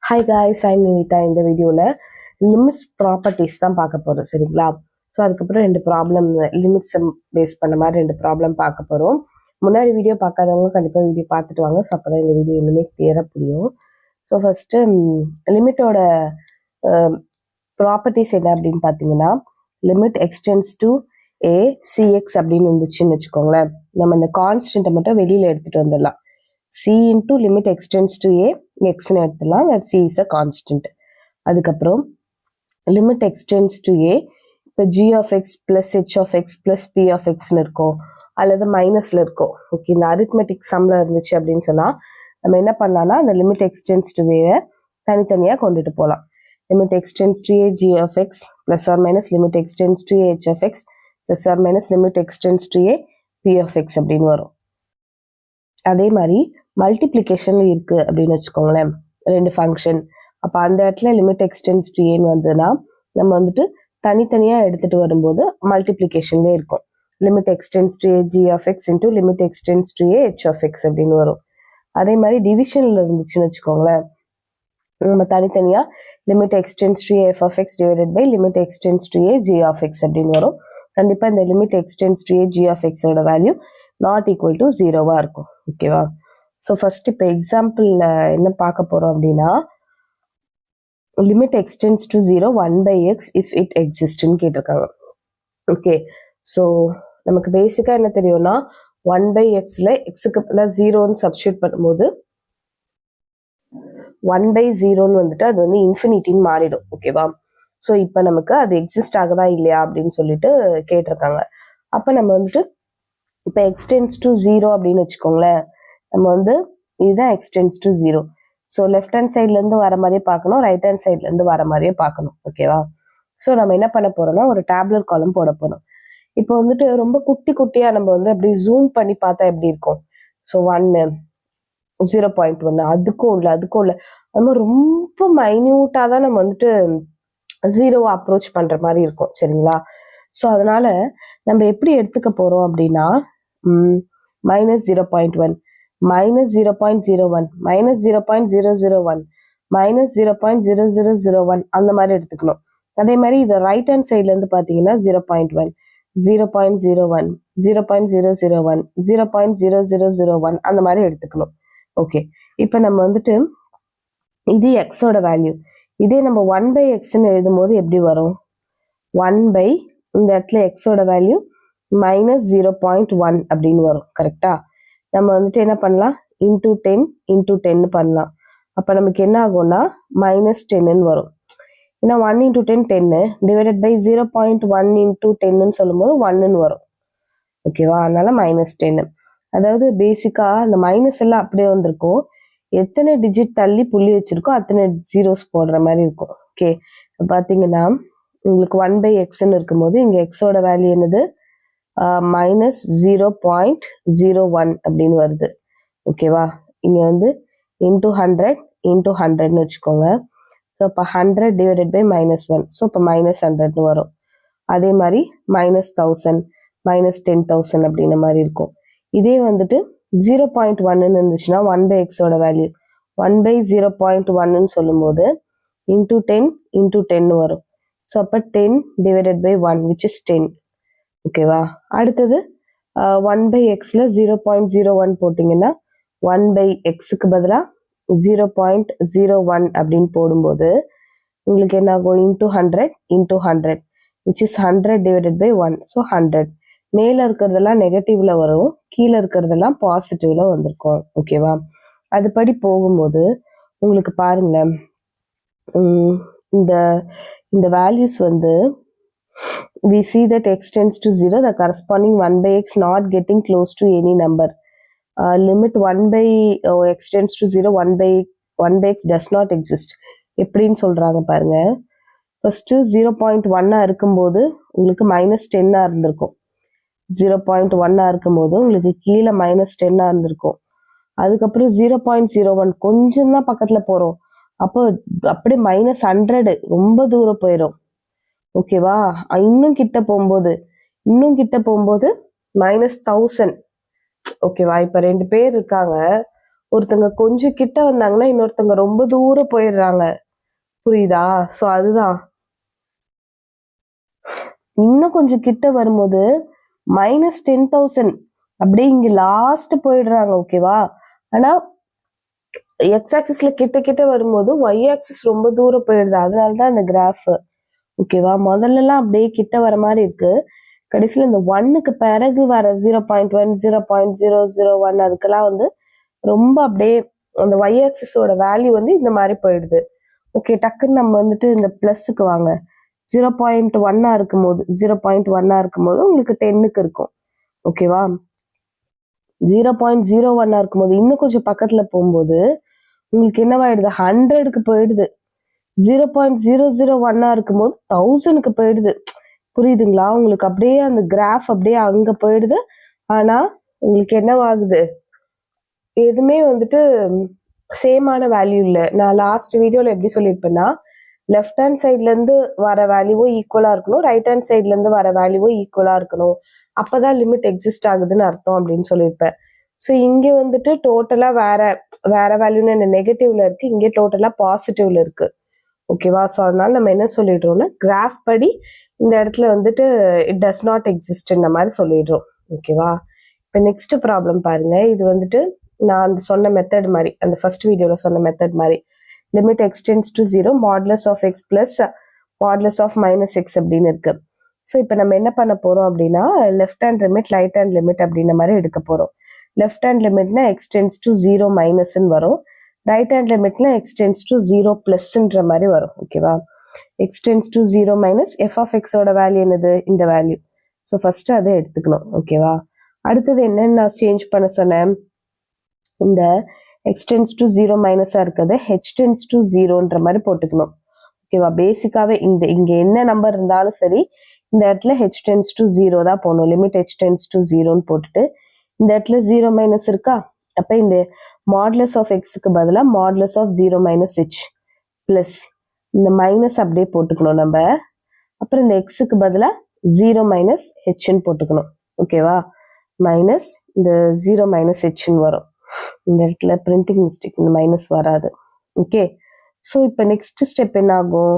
Hi guys, I'm Nivitha. இந்த வீடியோவில் limits properties தான் பார்க்க போகிறோம், சரிங்களா? ஸோ அதுக்கப்புறம் 2 ப்ராப்ளம் லிமிட்ஸை பேஸ் பண்ண மாதிரி 2 ப்ராப்ளம் பார்க்க போகிறோம். முன்னாடி வீடியோ பார்க்காதவங்க கண்டிப்பாக வீடியோ பார்த்துட்டு வாங்க. ஸோ அப்போ தான் இந்த வீடியோ இன்னுமே கிளியராக புரியும். ஸோ ஃபஸ்ட்டு லிமிட்டோட ப்ராப்பர்ட்டிஸ் என்ன அப்படின்னு பார்த்தீங்கன்னா, limit x tends to A CX அப்படின்னு இருந்துச்சுன்னு வச்சுக்கோங்களேன். நம்ம இந்த கான்ஸ்டன்ட்டை மட்டும் வெளியில் எடுத்துகிட்டு வந்துடலாம். c into limit extends to a xன்னு எடுத்துலாம். that c is a constant. அதுக்கப்புறம் limit extends to a, இப்போ g of x plus h of x plus p of xன்னு இருக்கும், அல்லது மைனஸ்ல இருக்கும். ஓகே, இந்த அரித்மெட்டிக் சம்ல இருந்துச்சு அப்படின்னு சொன்னா நம்ம என்ன பண்ணலாம்னா அந்த limit extends to a தனித்தனியா கொண்டுட்டு போகலாம். limit extends to a g of x plus or minus limit extends to a h of x plus or minus limit extends to a p of x அப்படின்னு வரும். அதே மாதிரி மல்டிப்ளிகேஷன்ல இருக்கு அப்படின்னு வச்சுக்கோங்களேன், 2 ஃபங்க்ஷன். அப்போ அந்த இடத்துல லிமிட் எக்ஸ்டென்ஸ் டு ஏன்னு வந்ததுன்னா நம்ம வந்துட்டு தனித்தனியா எடுத்துட்டு வரும்போது மல்டிப்ளிகேஷன்ல இருக்கும். Limit x tends to a g of x into limit x tends to a h of x அப்படின்னு வரும். அதே மாதிரி டிவிஷன்ல இருந்துச்சுன்னு வச்சுக்கோங்களேன், நம்ம தனித்தனியா limit x tends to a f of x divided by limit x tends to a g of x அப்படின்னு வரும். கண்டிப்பா இந்த limit x tends to a g of எக்ஸோட வேல்யூ நாட் ஈக்குவல் டு 0வா இருக்கும். ஓகேவா? ஸோ ஃபர்ஸ்ட் இப்போ எக்ஸாம்பிள்ல என்ன பார்க்க போறோம் அப்படின்னா, limit x tends to 0 1 by x if it existன்னு கேட்டிருக்காங்க. ஓகே, ஸோ நமக்கு பேசிக்கா என்ன தெரியும்னா 1 by xல எக்ஸுக்கு பிளஸ் 0ன்னு சப்ஸ்டியூட் பண்ணும்போது 1 by 0ன்னு வந்துட்டு அது வந்து இன்ஃபினிட்டின்னு மாறிடும். ஓகேவா? ஸோ இப்போ நமக்கு அது எக்ஸிஸ்ட் ஆகுதா இல்லையா அப்படின்னு சொல்லிட்டு கேட்டிருக்காங்க. அப்போ நம்ம வந்துட்டு இப்போ எக்ஸ்டென்ஸ் டு 0 அப்படின்னு வச்சுக்கோங்களேன், நம்ம வந்து இதுதான் extends to 0. So left hand சைட்லேருந்து வர மாதிரியே பார்க்கணும், ரைட் ஹேண்ட் சைட்லேருந்து வர மாதிரியே பார்க்கணும். ஓகேவா? ஸோ நம்ம என்ன பண்ண போறோம்னா ஒரு டேப்லெட் காலம் போட போறோம். இப்போ வந்துட்டு ரொம்ப குட்டி குட்டியா நம்ம வந்து அப்படி ஜூம் பண்ணி பார்த்தா எப்படி இருக்கும்? ஸோ 1 0.1 அதுக்கும் இல்லை நம்ம ரொம்ப மைன்யூட்டா தான் நம்ம வந்துட்டு 0 அப்ரோச் பண்ற மாதிரி இருக்கும், சரிங்களா? ஸோ அதனால நம்ம எப்படி எடுத்துக்க போறோம் அப்படின்னா மைனஸ் 0.1 மைனஸ் 0.01 மைனஸ் 0.001 மைனஸ் 0.0001 அந்த மாதிரி எடுத்துக்கணும். அதே மாதிரி இது ரைட் ஹேண்ட் சைட்ல இருந்து பாத்தீங்கன்னா 0.1 0.01 0.001 0.0001 அந்த மாதிரி எடுத்துக்கணும். ஓகே, இப்போ நம்ம வந்துட்டு இது எக்ஸோட வேல்யூ. இதே நம்ம 1 by எக்ஸ்ன்னு எழுதும் போது எப்படி வரும்? 1 by இந்த இடத்துல எக்ஸோட வேல்யூ மைனஸ் 0.1 அப்படின்னு வரும். கரெக்டா? நம்ம வந்துட்டு என்ன பண்ணலாம், இன்டூ 10 இன்டூ 10 பண்ணலாம். அப்போ நமக்கு என்ன ஆகும்னா மைனஸ் 10ன்னு வரும். ஏன்னா 1 இன்டூ 10 10 டிவைடட் பை 0.1 இன்டூ 10ன்னு சொல்லும் போது 1ன்னு வரும். ஓகேவா? அதனால மைனஸ் 10. அதாவது பேசிக்கா அந்த மைனஸ் எல்லாம் அப்படியே வந்திருக்கும், எத்தனை டிஜிட் தள்ளி புள்ளி வச்சிருக்கோ அத்தனை ஜீரோஸ் போடுற மாதிரி இருக்கும். ஓகே, பார்த்தீங்கன்னா உங்களுக்கு 1 by எக்ஸ்ன்னு இருக்கும்போது இங்க எக்ஸோட வேல்யூ என்னது? மைனஸ் 0.01 அப்படின்னு வருது. ஓகேவா? இங்க வந்து இன்டூ 100 இன்டூ 100ன்னு வச்சுக்கோங்க. ஸோ இப்போ 100 டிவைடட் பை மைனஸ் 1, ஸோ இப்போ மைனஸ் 100ன்னு வரும். அதே மாதிரி மைனஸ் 1000 மைனஸ் 10,000 அப்படின்ற மாதிரி இருக்கும். இதே வந்துட்டு 0.1ன்னு இருந்துச்சுன்னா 1 by எக்ஸோட வேல்யூ 1 by 0.1ன்னு சொல்லும்போது இன்டூ 10 இன்டூ 10 வரும். ஸோ அப்போ 10 டிவைடட் பை 1 விச் இஸ் 10. ஓகேவா? அடுத்தது 1 by எக்ஸ்ல 0.01 போட்டிங்கன்னா 1 by எக்ஸுக்கு பதிலாக 0.01 அப்படின்னு போடும்போது உங்களுக்கு என்ன ஆகும்? Into 100 into 100 which is 100 divided by 1, so 100. மேலே இருக்கிறதெல்லாம் நெகட்டிவ்ல வரும், கீழே இருக்கிறதெல்லாம் பாசிட்டிவ்ல வந்திருக்கும். ஓகேவா? அதுபடி போகும்போது உங்களுக்கு பாருங்க, இந்த வேல்யூஸ் வந்து we see that x tends to 0, the corresponding 1 by x not getting close to any number. Limit 1 by x tends to 0 1 by x does not exist. எப்படின்னு சொல்றாங்க பாருங்க. ஃபர்ஸ்ட் 0.1 இருக்கும்போது உங்களுக்கு மைனஸ் 10 இருந்திருக்கும். 0.1 இருக்கும்போது உங்களுக்கு கீழே மைனஸ் 10 இருந்திருக்கும். அதுக்கப்புறம் 0.01 கொஞ்சம் தான் பக்கத்துல போறோம், அப்போ அப்படியே மைனஸ் 100 ரொம்ப தூரம் போயிடும். ஓகேவா? இன்னும் கிட்ட போகும்போது மைனஸ் 1000. ஓகேவா? இப்ப 2 பேர் இருக்காங்க, ஒருத்தங்க கொஞ்சம் கிட்ட வந்தாங்கன்னா இன்னொருத்தங்க ரொம்ப தூரம் போயிடுறாங்க, புரியுதா? ஸோ அதுதான் இன்னும் கொஞ்சம் கிட்ட வரும்போது -10,000 அப்படியே இங்க லாஸ்ட் போயிடுறாங்க, ஓகேவா? ஆனா எக்ஸ் ஆக்சிஸ்ல கிட்ட கிட்ட வரும்போது ஒய் ஆக்சிஸ் ரொம்ப தூரம் போயிடுது, அதனாலதான் இந்த கிராஃப், ஓகேவா? முதல்ல எல்லாம் அப்படியே கிட்ட வர மாதிரி இருக்கு, கடைசியில் இந்த 1க்கு பிறகு வர 0.1 0.001 அதுக்கெல்லாம் வந்து ரொம்ப அப்படியே அந்த ஒய் ஆக்சிஸோட வேல்யூ வந்து இந்த மாதிரி போயிடுது. ஓகே, டக்குன்னு நம்ம வந்துட்டு இந்த பிளஸுக்கு வாங்க. 0.1 இருக்கும்போது 0.1 இருக்கும்போது உங்களுக்கு 10க்கு இருக்கும், ஓகேவா? 0.01 இருக்கும்போது இன்னும் கொஞ்சம் பக்கத்துல போகும்போது உங்களுக்கு என்னவாயிடுது, 100க்கு போயிடுது. 0.001 இருக்கும்போது 1000க்கு போயிடுது. புரியுதுங்களா உங்களுக்கு? அப்படியே அந்த கிராஃப் அப்படியே அங்க போயிடுது. ஆனா உங்களுக்கு என்னவாகுது, எதுவுமே வந்துட்டு சேமான வேல்யூ இல்லை. நான் லாஸ்ட் வீடியோல எப்படி சொல்லியிருப்பேன்னா, லெஃப்ட் ஹேண்ட் சைட்ல இருந்து வர வேல்யூவும் ஈக்குவலா இருக்கணும், ரைட் ஹேண்ட் சைட்ல இருந்து வர வேல்யூவும் ஈக்குவலா இருக்கணும், அப்பதான் லிமிட் எக்ஸிஸ்ட் ஆகுதுன்னு அர்த்தம் அப்படின்னு சொல்லியிருப்பேன். ஸோ இங்க வந்துட்டு டோட்டலா வேற வேற வேல்யூன்னு நெகட்டிவ்ல இருக்கு, இங்கே டோட்டலா பாசிட்டிவ்ல இருக்கு, ஓகேவா? ஸோ அதனால நம்ம என்ன சொல்லிடுறோம்னா, கிராஃப் படி இந்த இடத்துல வந்துட்டு இட் டஸ் நாட் எக்ஸிஸ்ட் இந்த மாதிரி சொல்லிடுறோம், ஓகேவா? இப்போ நெக்ஸ்ட் ப்ராப்ளம் பாருங்க. இது வந்துட்டு நான் அந்த சொன்ன மெத்தட் மாதிரி, அந்த ஃபர்ஸ்ட் வீடியோல சொன்ன மெத்தட் மாதிரி, limit x tends to 0 modulus of x plus modulus of minus x அப்படின்னு இருக்கு. ஸோ இப்போ நம்ம என்ன பண்ண போறோம் அப்படின்னா, left hand limit right hand limit அப்படின்ற மாதிரி எடுக்க போறோம். லெஃப்ட் ஹேண்ட் லிமிட்னா எக்ஸ் டென்ஸ் டு 0 மைனஸ்ன்னு வரும், ரைட் ஹேண்ட் லிமிட்ல எக்ஸ் டென்ஸ் டு 0 பிளஸ்ன்ற மாதிரி வரும், ஓகேவா? X tends to 0 minus f of எக்ஸோட வேல்யூ என்னது, இந்த வேல்யூ. ஸோ ஃபர்ஸ்ட் அதை எடுத்துக்கணும், ஓகேவா? அடுத்தது என்னன்னு நான் சேஞ்ச் பண்ண சொன்னேன், இந்த எக்ஸ் டென்ஸ் டு 0 மைனஸா இருக்கிறது ஹெச் டென்ஸ் டு 0ன்ற மாதிரி போட்டுக்கணும், ஓகேவா? பேசிக்காவே இங்க என்ன நம்பர் இருந்தாலும் சரி, இந்த இடத்துல ஹெச் டென்ஸ் டு 0 தான் போகணும். லிமிட் ஹெச் டென்ஸ் டு 0ன்னு போட்டுட்டு இந்த இடத்துல 0 மைனஸ் இருக்கா, அப்ப இந்த மாடுலஸ் ஆஃப் எக்ஸுக்கு பதிலாக modulus of 0 minus h plus இந்த மைனஸ் அப்படியே போட்டுக்கணும் நம்ம. அப்புறம் இந்த எக்ஸுக்கு பதிலாக 0 மைனஸ் ஹெச்ன்னு போட்டுக்கணும், ஓகேவா? மைனஸ் இந்த 0 மைனஸ் ஹெச்ன்னு வரும். இந்த இடத்துல பிரிண்டிங் மிஸ்டேக், இந்த மைனஸ் வராது, ஓகே? ஸோ இப்போ நெக்ஸ்ட் ஸ்டெப் என்ன ஆகும்,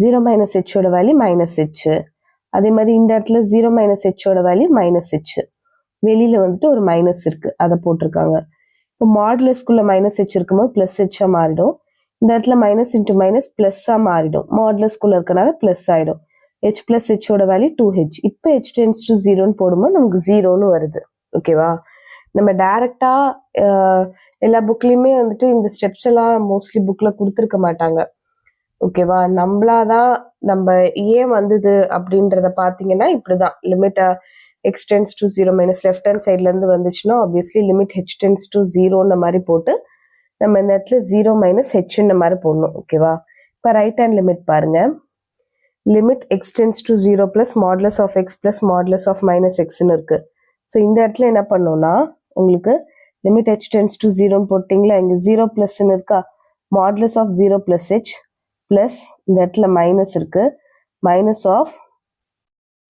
0 மைனஸ் ஹெச்சோட வேல்யூ மைனஸ் ஹெச், அதே மாதிரி இந்த இடத்துல 0 மைனஸ் ஹெச்சோட வேல்யூ மைனஸ் ஹெச், வெளியில வந்துட்டு ஒரு மைனஸ் இருக்கு, அதை போட்டிருக்காங்க. இப்போ மாடுலஸ்குள்ள மைனஸ் ஹெச் இருக்கும்போது பிளஸ் ஹெச்சா மாறிடும், இந்த இடத்துல மைனஸ் இன்டூ மைனஸ் பிளஸ்ஸா மாறிடும், மாடுலஸ்குள்ள இருக்கனால பிளஸ் ஆயிடும். ஹெச் பிளஸ் ஹெச்சோட வேல்யூ 2h. இப்போ ஹெச் டென்ஸ் டு 0ன்னு போடும்போது நமக்கு 0ன்னு வருது, ஓகேவா? நம்ம டைரக்டா எல்லா புக்லயுமே வந்துட்டு இந்த ஸ்டெப்ஸ் எல்லாம் மோஸ்ட்லி புக்ல கொடுத்துருக்க மாட்டாங்க, ஓகேவா? நம்மளாதான் நம்ம ஏன் வந்தது அப்படின்றத பாத்தீங்கன்னா இப்படிதான், limit x tends to 0 minus left hand சைட்ல இருந்து வந்துச்சுன்னா obviously limit h tends to 0ன்ற மாதிரி போட்டு நம்ம இந்த இடத்துல 0 மைனஸ் ஹெச்ன்ற மாதிரி போடணும், ஓகேவா? இப்போ ரைட் ஹேண்ட் லிமிட் பாருங்க, limit x tends to 0 plus modulus of x plus modulus of minus எக்ஸ்ன்னு இருக்கு. ஸோ இந்த இடத்துல என்ன பண்ணோம்னா, உங்களுக்கு லிமிட் ஹெச் டென்ஸ் டு 0ன்னு போட்டிங்களா, இங்க 0 பிளஸ்ன்னு இருக்கா, modulus of 0 plus h plus இந்த இடத்துல மைனஸ் இருக்கு, மைனஸ் ஆஃப்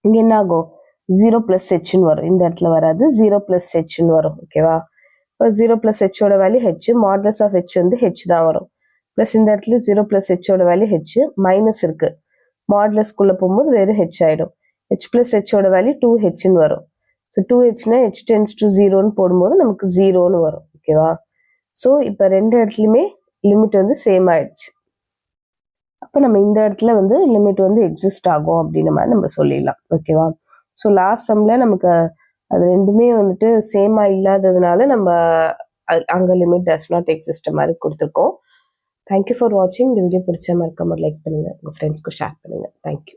இங்க என்ன ஆகும் 0 பிளஸ் ஹெச்ன்னு வரும், இந்த இடத்துல வராது 0 பிளஸ் ஹெச்ன்னு வரும், ஓகேவா? இப்போ 0 பிளஸ் ஹெச்சோட value h, modulus of h வந்து ஹெச் தான் வரும், பிளஸ் இந்த இடத்துல 0 பிளஸ் ஹெச்சோட வேல்யூ ஹெச், மைனஸ் இருக்கு, மாடுலஸ்குள்ள போகும்போது வெறும் ஹெச் ஆயிடும், ஹெச் பிளஸ் ஹெச்சோட வேல்யூ 2hன்னு வரும். ஸோ 2hனா ஹெச் டென்ஸ் டு 0ன்னு போடும்போது நமக்கு 0ன்னு வரும், ஓகேவா? ஸோ இப்போ ரெண்டு இடத்துலையுமே லிமிட் வந்து சேம் ஆயிடுச்சு. அப்போ நம்ம இந்த இடத்துல வந்து லிமிட் வந்து எக்ஸிஸ்ட் ஆகும் அப்படின்ற மாதிரி நம்ம சொல்லிடலாம், ஓகேவா? ஸோ லாஸ்ட் சம்ல நமக்கு அது ரெண்டுமே வந்துட்டு சேமா இல்லாததுனால நம்ம அங்க லிமிட் டஸ் நாட் எக்ஸிஸ்ட் மாதிரி கொடுத்துருக்கோம். தேங்க்யூ ஃபார் வாட்சிங். இந்த வீடியோ பிடிச்ச மறக்காம லைக் பண்ணுங்க, உங்க ஃப்ரெண்ட்ஸ்க்கு ஷேர் பண்ணுங்க. தேங்க்யூ.